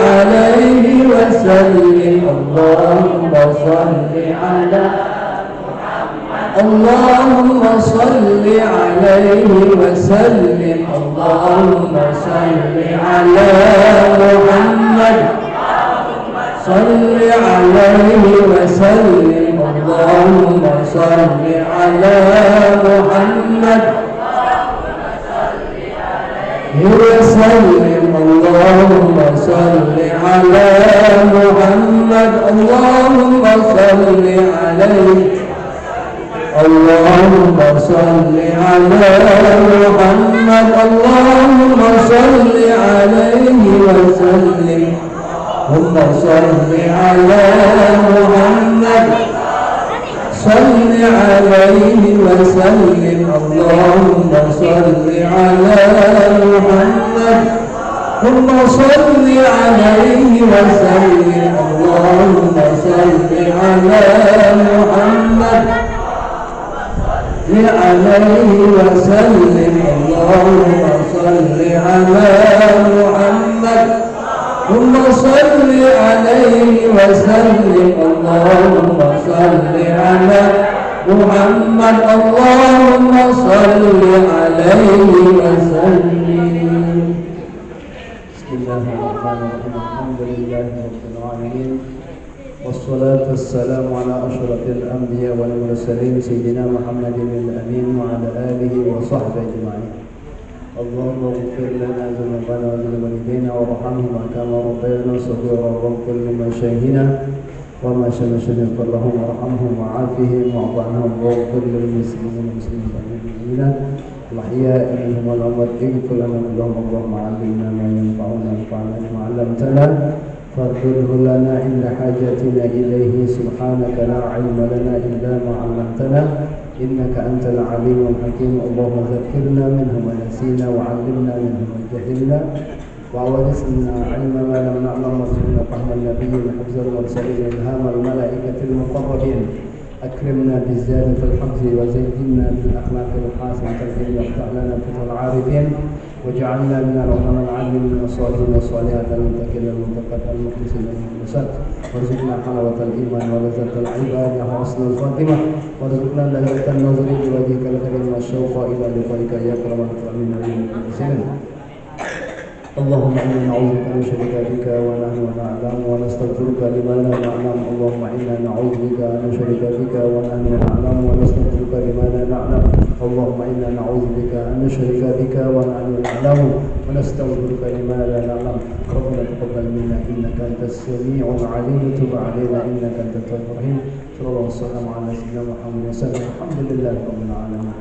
عليه وسلم اللهم صل على اللهم صل عليه وسلم اللهم صل على محمد صل عليه وسلم اللهم صل على محمد وسلم اللهم صل على محمد اللهم صل عليه اللهم صل على محمد اللهم صل عليه وسلم اللهم صل على محمد صل عليه وسلم اللهم صل على محمد اللهم صل عليه وسلم اللهم صل على محمد عليه وسلم اللهم صل على محمد اللهم صل عليه وسلم اللهم صل على محمد اللهم صل عليه وسلم. بسم الله الرحمن الرحيم الحمد لله رب العالمين والصلاة والسلام على أشرف الأنبياء والمرسلين سيدنا محمد الأمين وعلى آله وصحبه أجمعين. اللهم اغفر لنا ذنوبنا وذنوب والدينا وارحمهما كما ربيانا صغيرا واغفر لمشايخنا وما شمشنا اللهم ارحمهم وعافهم واعف عنهم واغفر للمسلمين والمسلمين والمؤمنين الأحياء منهم والأموات اغفر لنا اللهم اللهم علمنا ما ينفعنا وانفعنا بما علمتنا فاغفره لنا عند حاجتنا إليه سبحانك لا علم لنا إلا ما علمتنا إنك أنت العليم الحكيم. اللهم ذكرنا منه ما نسينا وعلمنا منه ما جهلنا وأورثنا علم ما لم نعلم وارزقنا فهم النبيين حفظ المرسلين إلهام الملائكة المقربين أكرمنا بالزيادة الحفظ وزينا بالأخلاق الحسنة التي وافتح لنا فتح العارفين وجعلنا من العلماء العالمين الصالحين الصالحات المتقين المتقين المخلصين المخلصات وارزقنا حلاوة الإيمان ولذة العبادة وحسن الخاتمة وارزقنا لذة النظر بوجهك الكريم والشوق إلى لقائك يا أكرم الأكرمين والمحسنين. اللهم إنا نعوذ بك من شرك بك ونحن نعلم ونستغفرك لما لا نعلم. اللهم إنا نعوذ بك من شرك بك ونحن نعلم ونستغفرك لما لا نعلم. اللهم إنا نعوذ بك أن نشرك بك ونحن نعلم ونستغفرك لما لا نعلم. ربنا تقبل منا إنك أنت السميع العليم وتب علينا إنك أنت التواب الرحيم. صلى الله وسلم على سيدنا محمد وسلم. الحمد لله رب العالمين.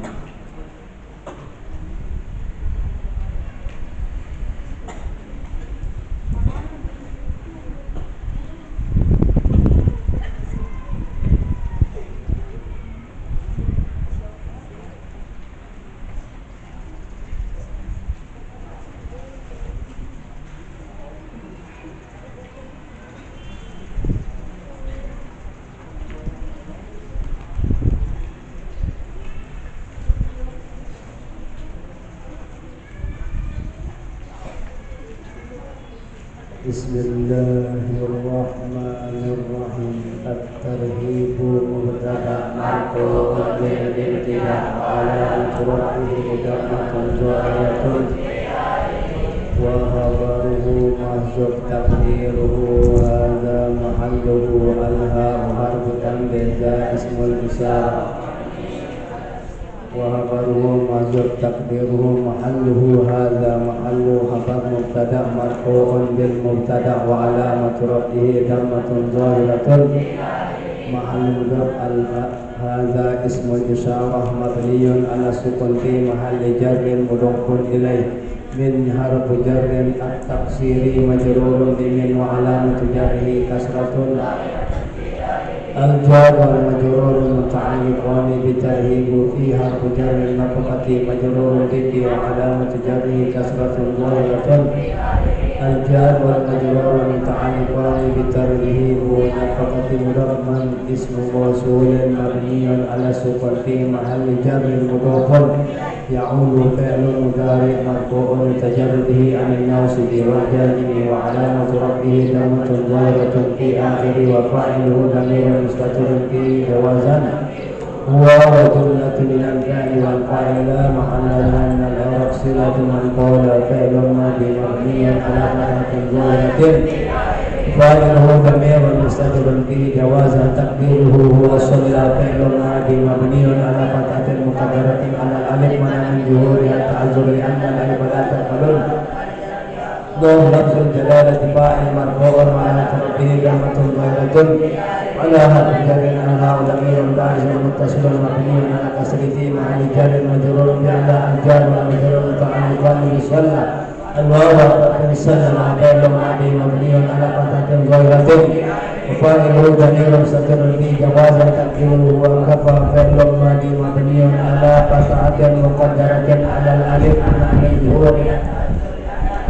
بسم الله الرحمن الرحيم. الترهيب مبتدأ مرفوع بالابتداء على رفعه ضمة ظاهرة وخبره محذوف تقديره هذا محله الهاء حرف تنبيه اسم الإشارة وخبره محذوف تقديره محله هذا محل خبر مبتدأ مرفوع بالمبتدأ وعلامة رفعه ضمة ظاهرة محل رفع هذا اسم الإشارة مبني على السكون في محل جر مضاف إليه من حرف جر التقصير مجرور بمن وعلامة جره كسرة الجار والمجرور متعلقان بالترهيب فيها حجر النفقة مجرور به وعلامة جره كسرة ظاهرة الجار والمجرور متعلقان بالترهيب والنفقة مضمن اسم موصول مبني على السكون في محل جر مضاف يعود فعل مضارع مرفوع لتجرده عن الناصب والجازم وعلامة رفعه ضمة ظاهرة في آخره وفاعله ضمير مستتر في جوازا هو وجملة من الفعل والفاعل لا محل لها من الإعراب صلة من قول فعل ماضي مبني على فتحة ظاهرة فاعله ضمير مستتر في جوازا تقديره هو صلى فعل ماضي مبني على فتحة مقدرة على الألف منع من ظهورها التعذر لأن الألف لا تقبل ضم لفظ الجلالة فاعل مرفوع على ترتيب ضمة ظاهرة على هذا الجر أنها ضمير بارز متصل مبني على كسر في محل جر مجرور بأن الجار والمجرور متعلقان بصلى الواو صلى فعل ماضي مبني على فتحة ظاهرة وفاعله ضمير مستتر في جواز تقديره وكفى فعل ماضي مبني على فتحة مقدرة على الألف منع من ظهور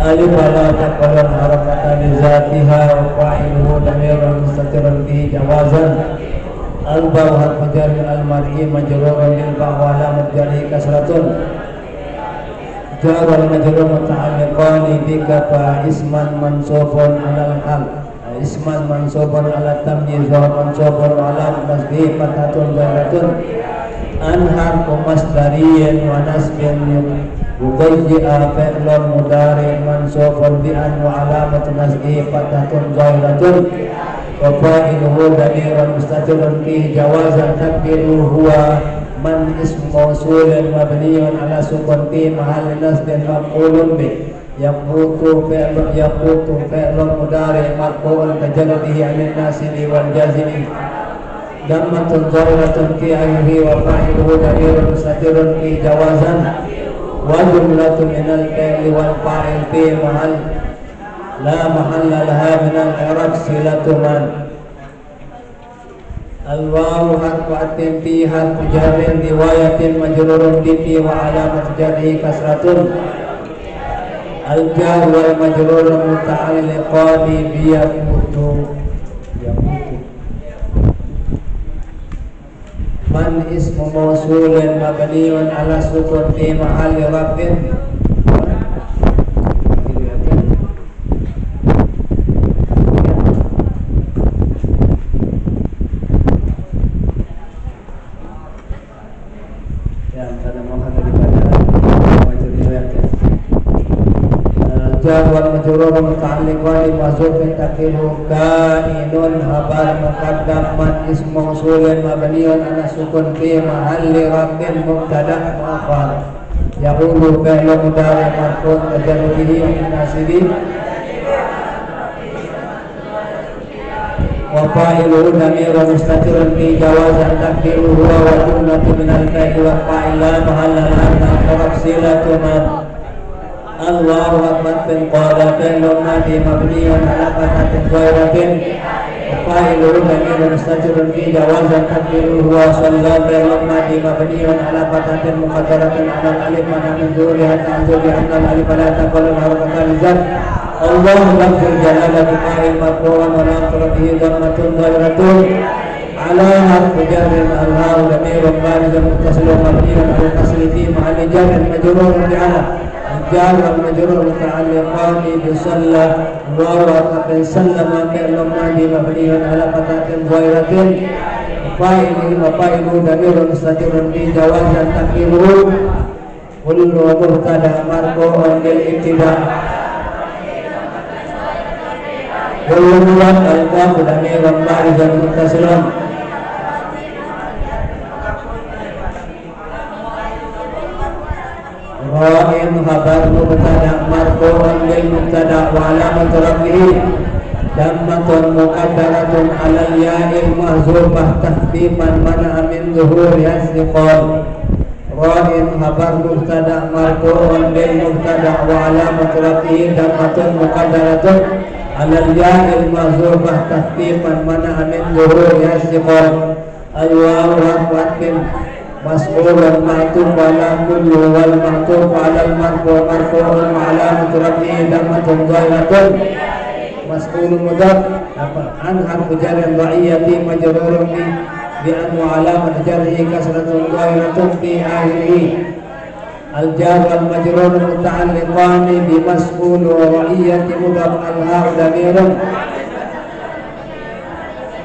ألف لا تقبل الحركة لذاتها وفاعله ضمير مستتر في جوازا الباء حرف جر المرء مجرور بالباء وعلامة جره كسرة جار والمجرور متعلقان بكفى اسما منصوبا على الحال اسما منصوبا على التمييز ومنصوبا على التسبيح فتحة ظاهرة أن حرف مصدري ونسب يضيء فعل مضارع منصوب بأن وعلامة نسبه فتحة ظاهرة وفاعله ضمير مستتر فيه جوازا تقديره هو من اسم موصول مبني على سكون في محل نصب مفعول به يقوت فعل مضارع مرفوع كجرده عن الناصب والجازم ضمة ظاهرة في آخره وفاعله ضمير مستتر في جوازا وجملة من الفعل والفاعل في محل لا محل لها من الإعراب صلة من الواو حرف عطف في حرف جر رواية مجرور به وعلامة جره كسرة الجار والمجرور متعلقان بيموت من اسم موصول مبني على السكون في محل رفع jar wal majrur muta'alliqan mahzuf taqdiruhu kainun habar muqaddam man ism mausulun mabniun ala sukun fi mahalli rafin mubtada muakhar yaqulu fi'lu mudari marfu' tajarrudihi min nasibi wa fa'iluhu dhamirun mustatirun fi jawazan taqdiruhu wa jumlatu min al-fi'li wa fa'ila mahalla al-harf silatu man Allahu akbar bin qala fi'lun madi mabniun ala fathatin ghayratin fa'iluhu dhamirun mustatirun fi jawazan taqdiruhu wa shalla fi'lun madi mabniun ala fathatin muqaddaratin ala alif mana min dzuriha ta'dzuri anna alif la taqbalu harakatan zat Allahu lafzul jalalati fa'il marfu'un wa naqra bihi dhammatun dhahiratun ala harfi jarrin al-haw dhamirun barizun muttasilun mabniun ala kasri fi mahalli jarrin majrurun bi ala jar wal majrur muta'alliqan bi salla wa qad sallama fi'lun madi mabniun ala fathatin dhahiratin fa'iluhu wa fa'iluhu dhamirun mustatirun fi jawazan taqdiruhu kullu mubtada marfu'un bil ibtida' kullu al-qafu dhamirun barizun muttasilun ra'in khabar mubtada marfu'un lil mubtada wa alamatu rafihi dammatun muqaddaratun 'alal ya'il mahzufah takhfifan mana min zuhuri asliqan ra'in khabar mubtada marfu'un lil mubtada wa alamatu rafihi dammatun muqaddaratun 'alal ya'il mahzufah takhfifan mana min zuhuri asliqan al-wawu harfun mas'ulun ma'tuf ala kullu wal ma'tuf ala al-marfu marfu'un ma'alamat rafi'i dammatun dhahiratun mas'ulun mudaf an harfu jarrin ra'iyati majrurun bi an wa alamat jarrihi kasratun dhahiratun fi akhirih al-jar wal majrur muta'alliqan bi mas'ul wa ra'iyati mudaf al-ha damirun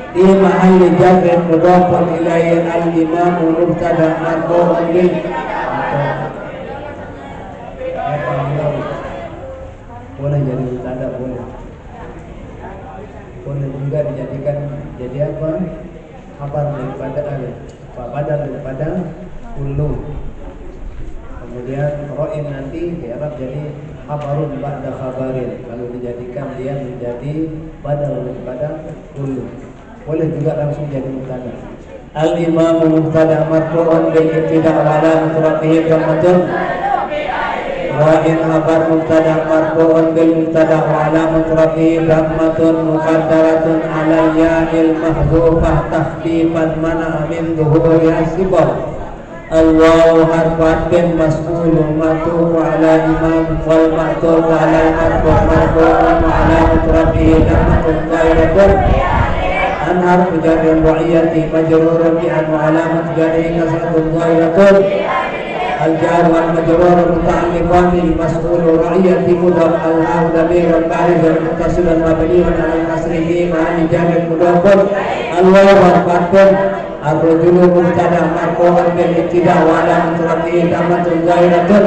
di mahalli jarrin mudhafun ilaihi al-imam mubtada marfu'un bil boleh jadi mubtada boleh juga dijadikan jadi apa? Khabar daripada badal daripada kullu. Kemudian ra'in nanti diarab jadi khabarun ba'da khabarin. Kalau dijadikan dia menjadi badal daripada kullu. Boleh juga langsung jadi mubtada. Al-imamu mubtada marfu'un bil ibtida' wa alamat rafihi dhammatun ra'in khabar mubtada marfu'un bil mubtada wa alamat rafihi dhammatun muqaddaratun 'ala ya'il mahdhufah takhfifan mana min dhuhuriha sifah al-wawu harfu 'atfin mas'ulun ma'tuf 'ala imam wal ma'tuf 'ala al-marfu' marfu'un wa alamat rafihi dhammatun dhahiratun an harfu jarrin ra'iyati majrurun bi an wa alamat jarrihi kasratun dhahiratun al-jar wal majrur muta'alliqan bi mas'ul ra'iyati mudaf al-ha damirun barizun muttasilun mabniun 'ala al-kasri ma'ani jarrin mudafun al-wawu harfatun ar-rajulu mubtada marfu'un bil ibtida' wa alamat rafi'i dhammatun dhahiratun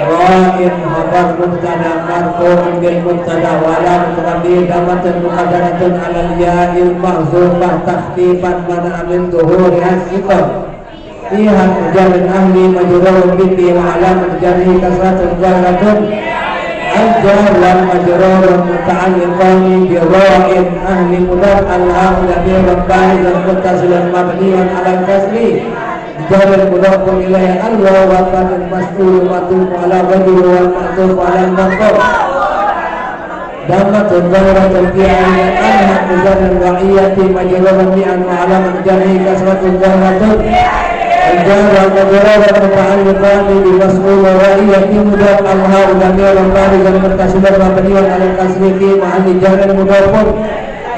ra'in khabar mubtada marfu'un bil mubtada wa alamat rafi'i dhammatun muqaddaratun 'ala al-ya'il mahzufah takhfifan mana min dhuhuriha sifah fiha jarrin ahli majrurun bi wa alamat jarrihi kasratun dhahiratun al-jar wal majrur muta'alliqan bi ra'in ahli mudaf al-ha damirun barizun muttasilun mabniun 'ala al-kasri jarrin mudafun ilaihi al-wawu harfun mas'ulun ma'tuf 'ala rajul wal ma'tuf 'ala al-marfu' dhammatun dhahiratun fi al-harfu jarrin ra'iyati majrurun bi an wa alamat jarrihi kasratun dhahiratun al-jar wal majrur muta'alliqan bi mas'ul ra'iyati mudaf al-ha damirun barizun muttasilun mabniun 'ala al-kasri fi mahalli jarrin mudafun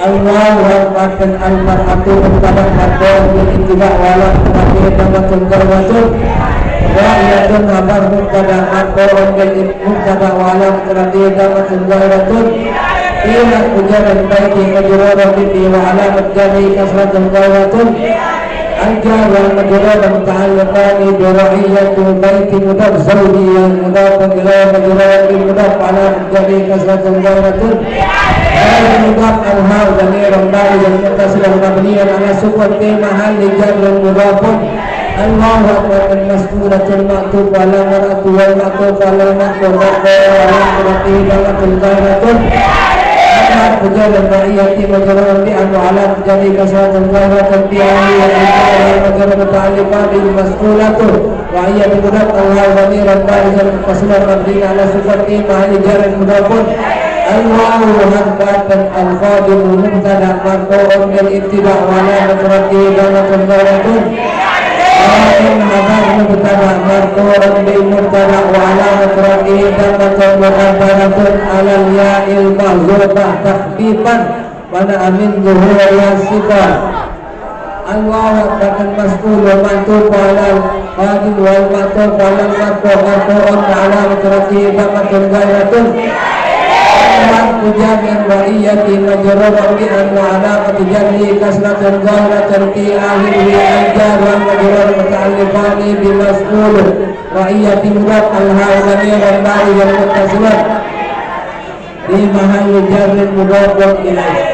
al-wawu harfun al-mar'atu mubtada marfu'un bil ibtida' wa alamat rafi'i dhammatun dhahiratun ra'iyatun khabar mubtada marfu'un bil mubtada wa alamat rafi'i dhammatun dhahiratun ila ujaran baiti majrurun bi wa alamat jarrihi kasratun dhahiratun al-jar wal majrur muta'alliqan bi ra'iyati baiti mudaf zawjiyyan mudafun ilaihi majrurun bil mudaf wa alamat jarrihi kasratun dhahiratun al-mudaf al-ha damirun barizun muttasilun mabniun 'ala sukun fi mahalli jarrin mudafun al-wawu harfun mas'ulatun ma'tuf 'ala mar'atu wal ma'tuf 'ala al-marfu' marfu'un rafi'i dhammatun dhahiratun harfu jarrin ra'iyati majrurun bi an wa 'alamat jarrihi kasratun dhahiratun fi akhirih al-majrur muta'alliqan bi mas'ulatun ra'iyati mudaf al-ha damirun barizun muttasilun mabniun 'ala sukun fi mahalli jarrin mudafun al-wawu harfun al-khadim mubtada marfu'un bil ibtida' wa 'alamat rafi'i dhammatun dhahiratun khabar mubtada marfu'un bil mubtada wa 'alamat rafi'i dhammatun muqaddaratun 'ala al-ya'il mahzufah takhfifan mana min dhuhuriha sifah al-wawu harfun mas'ul wa ma'tuf 'ala al-qadim wal ma'tuf 'ala al-marfu' marfu'un 'alamat rafi'i dhammatun dhahiratun harfu jarrin ra'iyati majrurun bi an wa 'alamat jarrihi kasratun dhahiratun fi akhirih al-jar wal majrur muta'alliqan bi mas'ul ra'iyati mudaf al-ha damirun barizun muttasilun fi mahalli jarrin mudafun ilaihi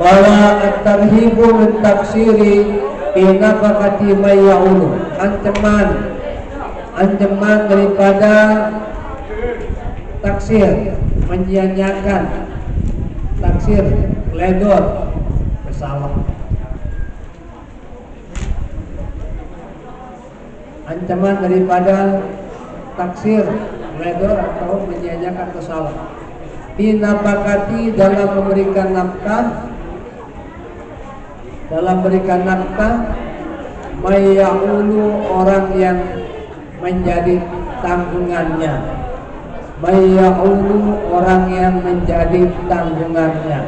wala at-tarhibu min taksiri fi nafaqati may ya'ulu ancaman daripada taksir menyia-nyiakan taksir ledor bersalah ancaman daripada taksir ledor atau menyia-nyiakan kesalahan binapakati dalam memberikan nafkah Mayya'ulu orang yang menjadi tanggungannya. Mayya'ulu orang yang menjadi tanggungannya.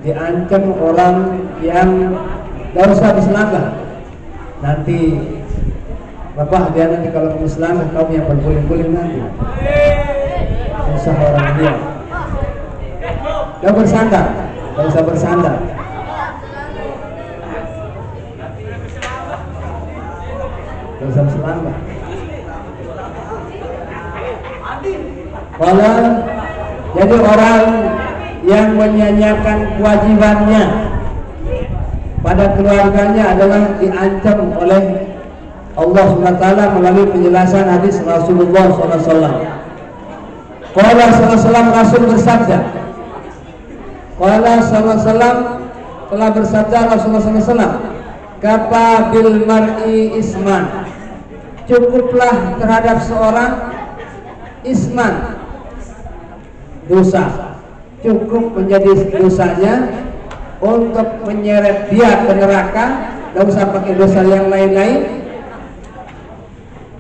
Diancam orang yang gak usah diselanggar. Nanti Bapak dia nanti kalau kamu selanggar kamu yang berguling-guling nanti. Usah orang dia. Gak bersandar, gak usah bersandar. Gak usah selanggar. Kalau jadi orang yang menyanyiakan kewajibannya pada keluarganya adalah diancam oleh Allah SWT melalui penjelasan hadis Rasulullah SAW. Qala sallallahu Rasul bersabda. Qala sallallahu telah bersabda Rasulullah SAW. Kafa bil mar'i isman. Cukuplah terhadap seorang isman, dosa. Cukup menjadi dosanya untuk menyeret dia ke neraka. Tidak usah pakai dosa yang lain-lain.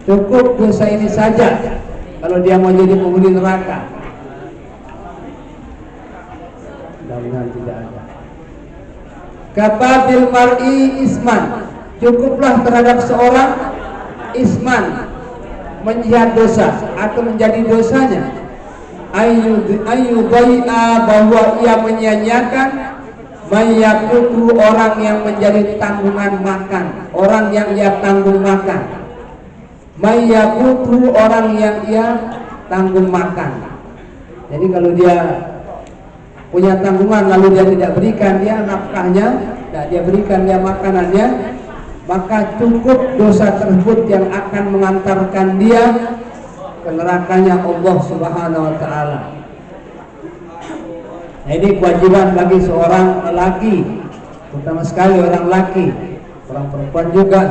Cukup dosa ini saja kalau dia mau jadi penghuni neraka. Mudah-mudahan tidak ada. Kafa bil mar'i isman. Cukuplah terhadap seorang isman, menjadi dosa atau menjadi dosanya, ayyudai'a bahwa ia menyanyiakan, mayyakutu orang yang menjadi tanggungan makan, orang yang ia tanggung makan, mayyakutu orang yang ia tanggung makan. Jadi kalau dia punya tanggungan lalu dia tidak berikan dia nafkahnya, tidak dia berikan dia makanannya, maka cukup dosa tersebut yang akan mengantarkan dia ke nerakanya Allah Subhanahu wa taala. Nah, ini kewajiban bagi seorang lelaki, terutama sekali orang laki, orang perempuan juga.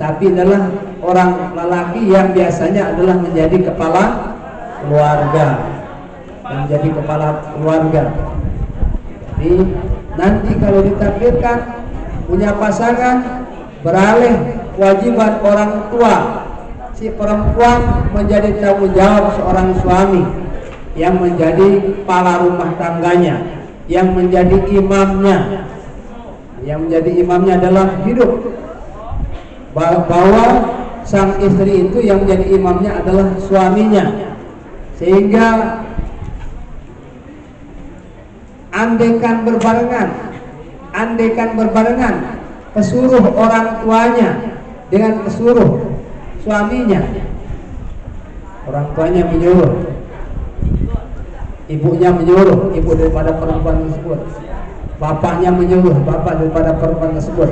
Tapi adalah orang lelaki yang biasanya adalah menjadi kepala keluarga, menjadi kepala keluarga. Jadi nanti kalau ditakdirkan punya pasangan, beralih kewajiban orang tua, si perempuan menjadi tanggung jawab seorang suami yang menjadi kepala rumah tangganya, yang menjadi imamnya. Yang menjadi imamnya adalah hidup, bahwa sang istri itu yang menjadi imamnya adalah suaminya. Sehingga andaikan berbarengan pesuruh orang tuanya dengan pesuruh suaminya, orang tuanya menyuruh, ibunya menyuruh, ibu daripada perempuan tersebut, bapaknya menyuruh, bapak daripada perempuan tersebut,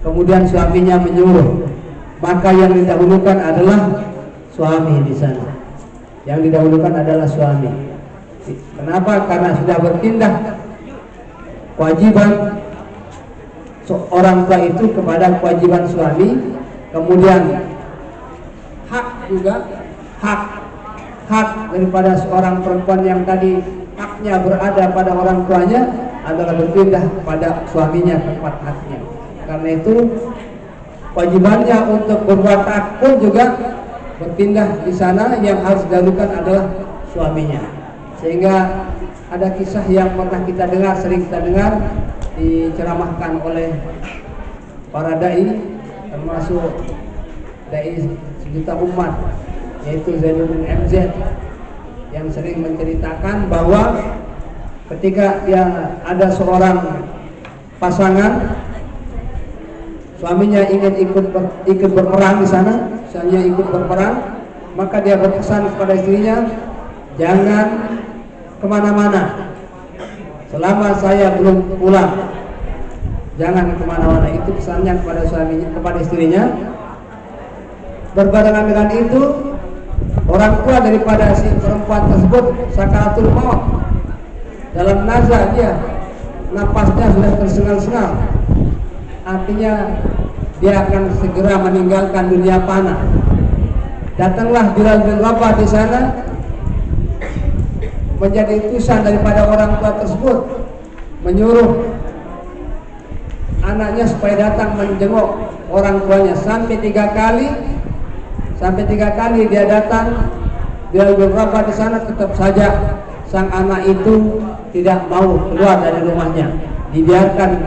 kemudian suaminya menyuruh, maka yang didahulukan adalah suami di sana. Yang didahulukan adalah suami. Kenapa? Karena sudah berpindah kewajiban orang tua itu kepada kewajiban suami, kemudian hak juga, hak daripada seorang perempuan yang tadi haknya berada pada orang tuanya adalah berpindah pada suaminya tempat haknya. Karena itu kewajibannya untuk berbuat hak pun juga berpindah di sana, yang harus didahulukan adalah suaminya. Sehingga ada kisah yang pernah kita dengar, sering kita dengar, diceramahkan oleh para dai, termasuk dai sejuta umat, yaitu Zainuddin MZ, yang sering menceritakan bahwa ketika dia ada seorang pasangan, suaminya ingin ikut berperang di sana, suaminya ikut berperang, maka dia berpesan kepada istrinya, jangan kemana-mana selama saya belum pulang, jangan kemana-mana. Itu pesannya kepada suaminya, kepada istrinya. Berbarengan dengan itu, orang tua daripada si perempuan tersebut sakaratul maut, dalam nazar dia, napasnya sudah tersengal-sengal, artinya dia akan segera meninggalkan dunia fana. Datanglah Bilal bin Rabah di sana menjadi utusan daripada orang tua tersebut, menyuruh anaknya supaya datang menjenguk orang tuanya sampai tiga kali dia datang. Bilal bin Rabah di sana tetap saja sang anak itu tidak mau keluar dari rumahnya, dibiarkan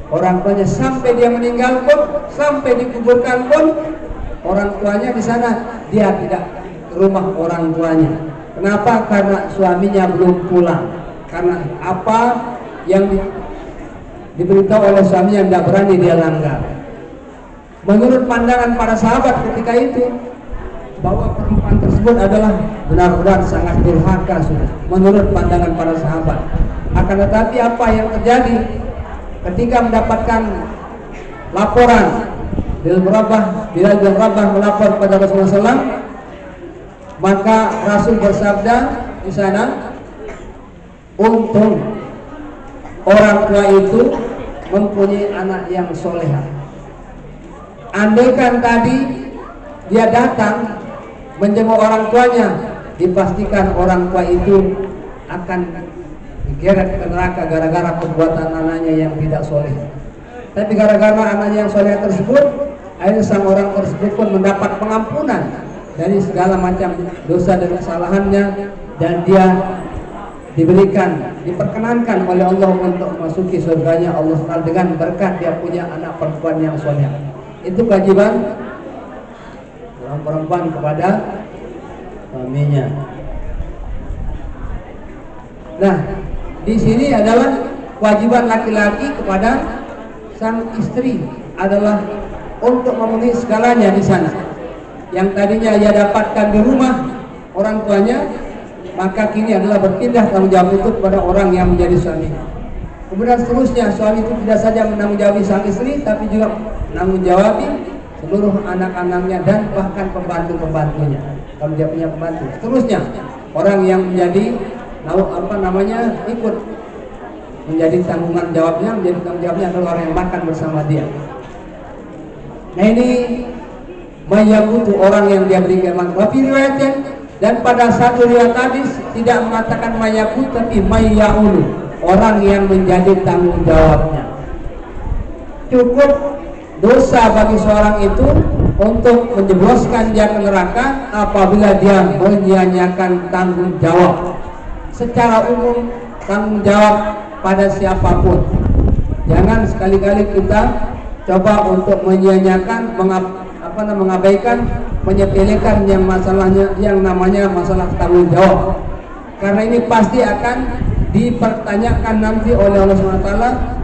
orang tuanya sampai dia meninggal pun, sampai dikuburkan pun orang tuanya di sana, dia tidak ke rumah orang tuanya. Kenapa? Karena suaminya belum pulang. Karena apa yang diberitahu oleh suaminya tidak berani dia langgar. Menurut pandangan para sahabat ketika itu, bahwa perempuan tersebut adalah benar-benar sangat durhaka sudah, menurut pandangan para sahabat. Akan tetapi apa yang terjadi ketika mendapatkan laporan Bilal bin Rabah melapor kepada Rasulullah SAW, maka Rasul bersabda di sana, untung orang tua itu mempunyai anak yang soleha. Andaikan tadi dia datang menjenguk orang tuanya, dipastikan orang tua itu akan digeret ke neraka gara-gara perbuatan anaknya yang tidak soleh. Tapi gara-gara anaknya yang soleh tersebut, akhirnya sang orang tersebut pun mendapat pengampunan dari segala macam dosa dan kesalahannya, dan dia diperkenankan oleh Allah untuk memasuki surganya Allah SWT dengan berkat dia punya anak perempuan yang soleh. Itu kewajiban seorang perempuan kepada suaminya. Nah, di sini adalah kewajiban laki-laki kepada sang istri adalah untuk memenuhi segalanya di sana. Yang tadinya ia dapatkan di rumah orang tuanya, maka kini adalah berpindah tanggung jawab itu kepada orang yang menjadi suami. Kemudian seterusnya, suami itu tidak saja menanggung sang istri, tapi juga menanggung seluruh anak-anaknya dan bahkan pembantu-pembantunya kalau dia punya pembantu. Seterusnya, orang yang menjadi ikut menjadi tanggungan jawabnya, adalah orang yang makan bersama dia. Nah, ini mayakutu, orang yang dia berikan makan. Tapi riwayatnya, dan pada satu riwayat hadis tidak mengatakan mayakut, tapi mayaulu, orang yang menjadi tanggung jawabnya. Cukup dosa bagi seorang itu untuk menjebloskan dia ke neraka apabila dia menyia-nyiakan tanggung jawab. Secara umum, tanggung jawab pada siapapun. Jangan sekali-kali kita coba untuk menyia-nyiakan, mengabaikan, menyepelekan yang namanya masalah tanggung jawab. Karena ini pasti akan dipertanyakan nanti oleh Allah SWT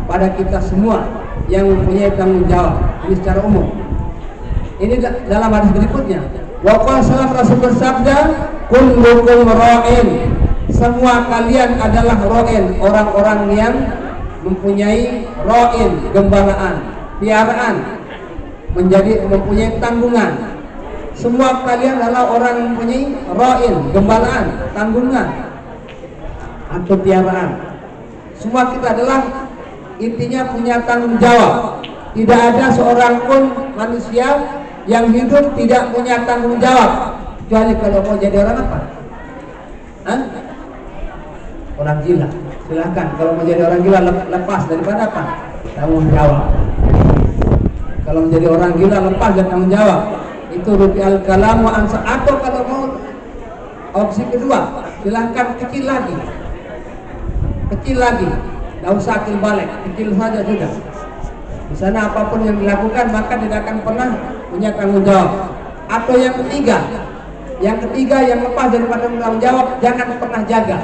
pada kita semua yang mempunyai tanggung jawab. Ini secara umum. Ini dalam hadis berikutnya. Wa qala Rasul bersabda, kullukum ra'in. Semua kalian adalah ra'in, orang-orang yang mempunyai ra'in, gembalaan, piaraan, mempunyai tanggungan. Semua kalian adalah orang yang mempunyai ra'in, gembalaan, tanggungan atau piaraan. Semua kita adalah intinya punya tanggung jawab. Tidak ada seorang pun manusia yang hidup tidak punya tanggung jawab, kecuali kalau mau jadi orang apa? Orang gila. Silahkan, kalau mau jadi orang gila lepas daripada apa? Tanggung jawab. Kalau menjadi orang gila lepas dari tanggung jawab, itu rupiah kalamu ansa. Atau kalau mau opsi kedua, silahkan kecil lagi, tidak usah akil balik, kecil saja sudah. Di sana apapun yang dilakukan maka tidak akan pernah punya tanggung jawab. Atau yang ketiga yang lepas daripada tanggung jawab, jangan pernah jaga,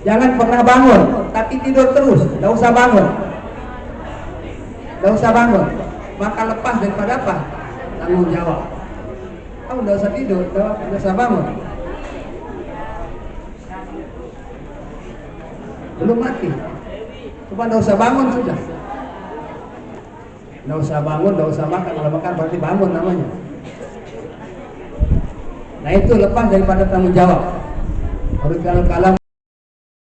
jangan pernah bangun, tapi tidur terus, tidak usah bangun, maka lepas daripada apa? Tanggung jawab. Kamu tidak usah tidur, tidak usah bangun, belum mati, cuma tidak usah bangun sudah. Tidak usah bangun, tidak usah makan. Kalau makan berarti bangun namanya. Nah, itu lepas daripada tanggung jawab. Harus kalam